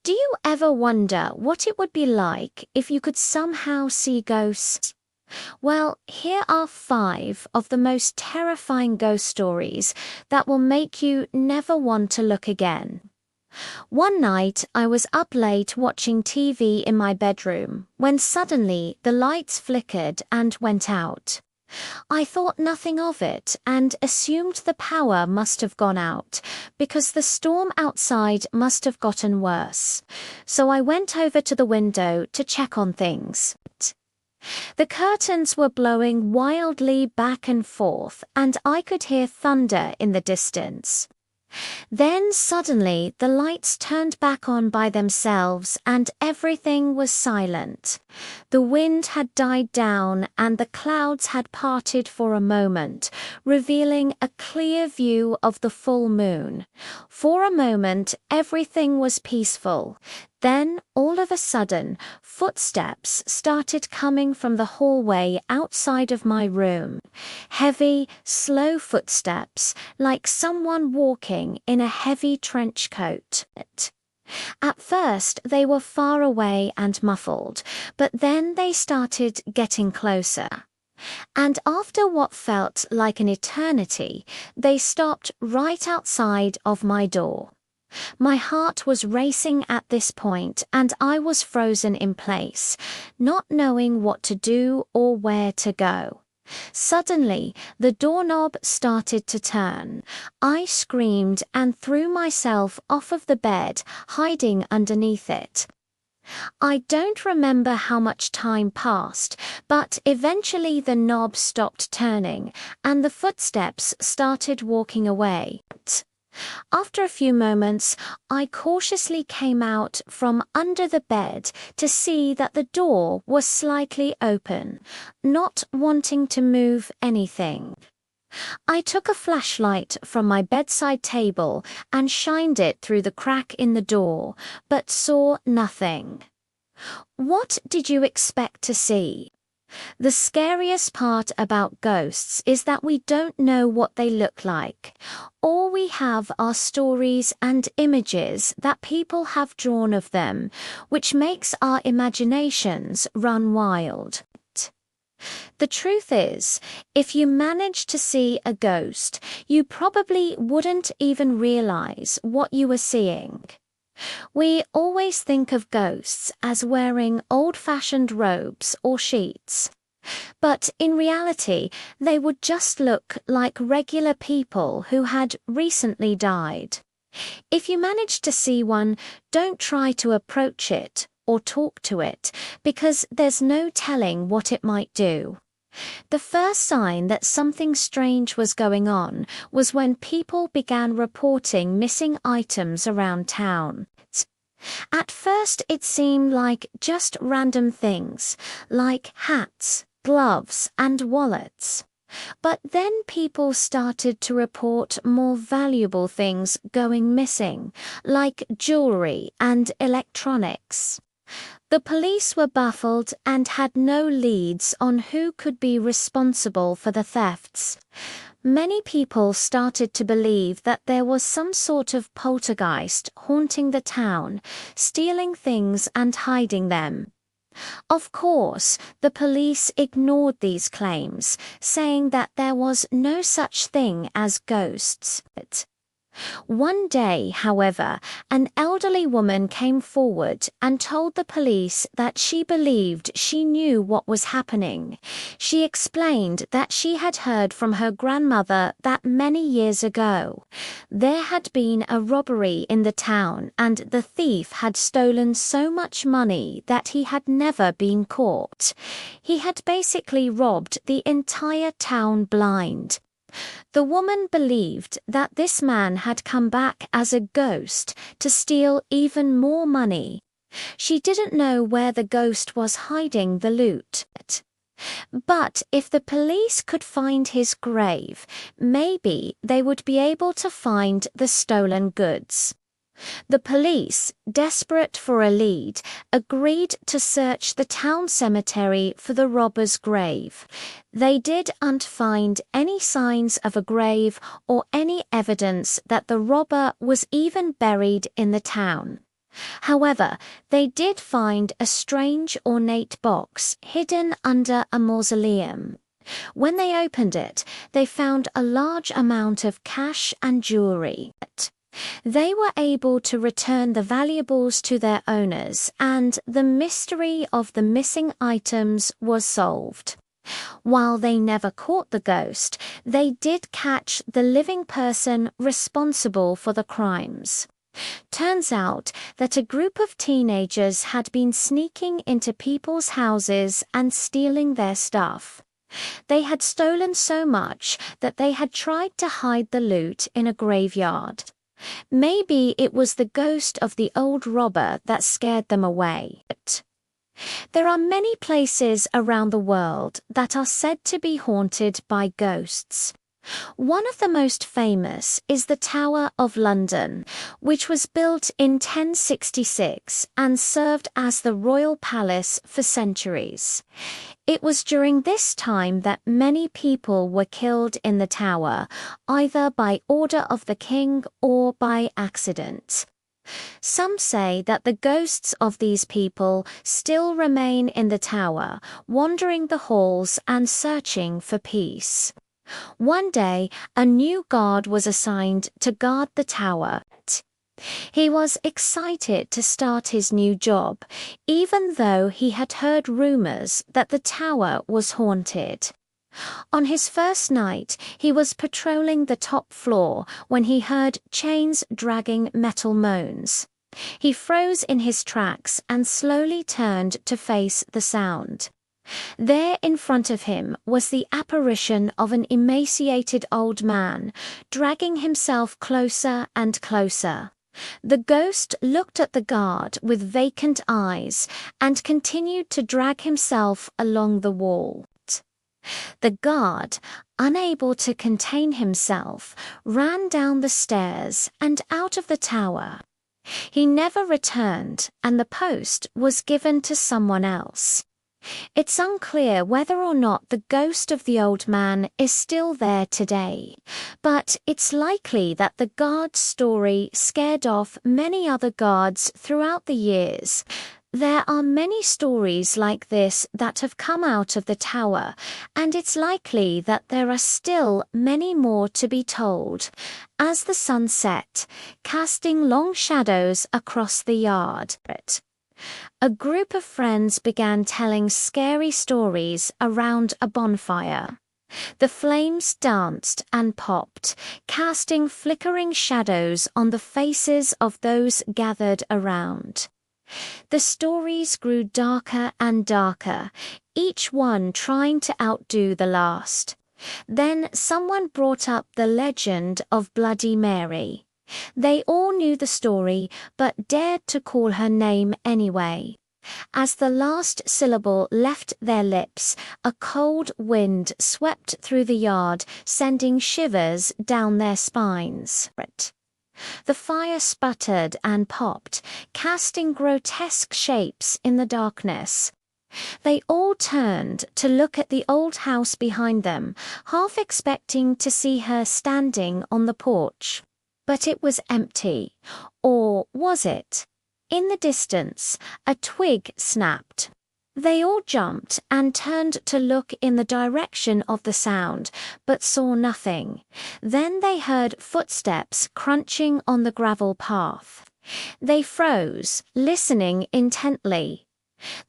Do you ever wonder what it would be like if you could somehow see ghosts? Well, here are 5 of the most terrifying ghost stories that will make you never want to look again. One night, I was up late watching TV in my bedroom when suddenly the lights flickered and went out. I thought nothing of it and assumed the power must have gone out because the storm outside must have gotten worse. So I went over to the window to check on things. The curtains were blowing wildly back and forth, and I could hear thunder in the distance. Then suddenly the lights turned back on by themselves and everything was silent. The wind had died down and the clouds had parted for a moment, revealing a clear view of the full moon. For a moment everything was peaceful. Then, all of a sudden, footsteps started coming from the hallway outside of my room. Heavy, slow footsteps, like someone walking in a heavy trench coat. At first, they were far away and muffled, but then they started getting closer. And after what felt like an eternity, they stopped right outside of my door. My heart was racing at this point and I was frozen in place, not knowing what to do or where to go. Suddenly, the doorknob started to turn. I screamed and threw myself off of the bed, hiding underneath it. I don't remember how much time passed, but eventually the knob stopped turning and the footsteps started walking away. After a few moments, I cautiously came out from under the bed to see that the door was slightly open, not wanting to move anything. I took a flashlight from my bedside table and shined it through the crack in the door, but saw nothing. What did you expect to see? The scariest part about ghosts is that we don't know what they look like. All we have are stories and images that people have drawn of them, which makes our imaginations run wild. The truth is, if you managed to see a ghost, you probably wouldn't even realize what you were seeing. We always think of ghosts as wearing old-fashioned robes or sheets. But in reality, they would just look like regular people who had recently died. If you manage to see one, don't try to approach it or talk to it, because there's no telling what it might do. The first sign that something strange was going on was when people began reporting missing items around town. At first it seemed like just random things, like hats, gloves, and wallets. But then people started to report more valuable things going missing, like jewelry and electronics. The police were baffled and had no leads on who could be responsible for the thefts. Many people started to believe that there was some sort of poltergeist haunting the town, stealing things and hiding them. Of course, the police ignored these claims, saying that there was no such thing as ghosts. One day, however, an elderly woman came forward and told the police that she believed she knew what was happening. She explained that she had heard from her grandmother that many years ago, there had been a robbery in the town and the thief had stolen so much money that he had never been caught. He had basically robbed the entire town blind. The woman believed that this man had come back as a ghost to steal even more money. She didn't know where the ghost was hiding the loot. But if the police could find his grave, maybe they would be able to find the stolen goods. The police, desperate for a lead, agreed to search the town cemetery for the robber's grave. They didn't find any signs of a grave or any evidence that the robber was even buried in the town. However, they did find a strange ornate box hidden under a mausoleum. When they opened it, they found a large amount of cash and jewelry. They were able to return the valuables to their owners, and the mystery of the missing items was solved. While they never caught the ghost, they did catch the living person responsible for the crimes. Turns out that a group of teenagers had been sneaking into people's houses and stealing their stuff. They had stolen so much that they had tried to hide the loot in a graveyard. Maybe it was the ghost of the old robber that scared them away. There are many places around the world that are said to be haunted by ghosts. One of the most famous is the Tower of London, which was built in 1066 and served as the royal palace for centuries. It was during this time that many people were killed in the tower, either by order of the king or by accident. Some say that the ghosts of these people still remain in the tower, wandering the halls and searching for peace. One day, a new guard was assigned to guard the tower. He was excited to start his new job, even though he had heard rumors that the tower was haunted. On his first night, he was patrolling the top floor when he heard chains dragging metal moans. He froze in his tracks and slowly turned to face the sound. There in front of him was the apparition of an emaciated old man, dragging himself closer and closer. The ghost looked at the guard with vacant eyes and continued to drag himself along the wall. The guard, unable to contain himself, ran down the stairs and out of the tower. He never returned, and the post was given to someone else. It's unclear whether or not the ghost of the old man is still there today, but it's likely that the guard's story scared off many other guards throughout the years. There are many stories like this that have come out of the tower, and it's likely that there are still many more to be told. As the sun set, casting long shadows across the yard, a group of friends began telling scary stories around a bonfire. The flames danced and popped, casting flickering shadows on the faces of those gathered around. The stories grew darker and darker, each one trying to outdo the last. Then someone brought up the legend of Bloody Mary. They all knew the story, but dared to call her name anyway. As the last syllable left their lips, a cold wind swept through the yard, sending shivers down their spines. The fire sputtered and popped, casting grotesque shapes in the darkness. They all turned to look at the old house behind them, half expecting to see her standing on the porch. But it was empty. Or was it? In the distance, a twig snapped. They all jumped and turned to look in the direction of the sound, but saw nothing. Then they heard footsteps crunching on the gravel path. They froze, listening intently.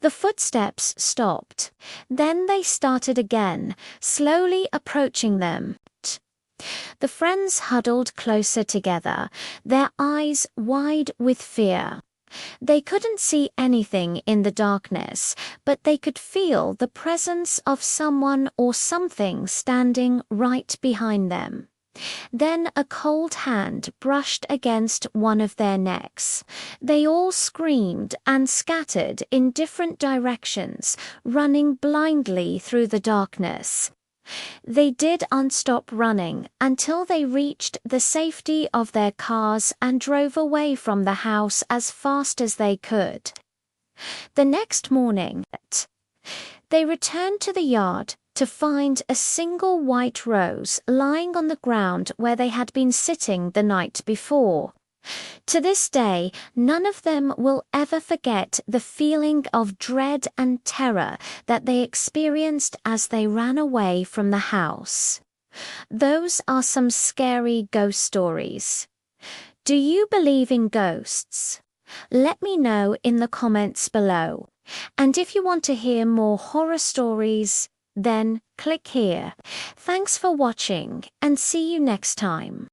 The footsteps stopped. Then they started again, slowly approaching them. The friends huddled closer together, their eyes wide with fear. They couldn't see anything in the darkness, but they could feel the presence of someone or something standing right behind them. Then a cold hand brushed against one of their necks. They all screamed and scattered in different directions, running blindly through the darkness. They didn't stop running until they reached the safety of their cars and drove away from the house as fast as they could. The next morning, they returned to the yard to find a single white rose lying on the ground where they had been sitting the night before. To this day, none of them will ever forget the feeling of dread and terror that they experienced as they ran away from the house. Those are some scary ghost stories. Do you believe in ghosts? Let me know in the comments below. And if you want to hear more horror stories, then click here. Thanks for watching and see you next time.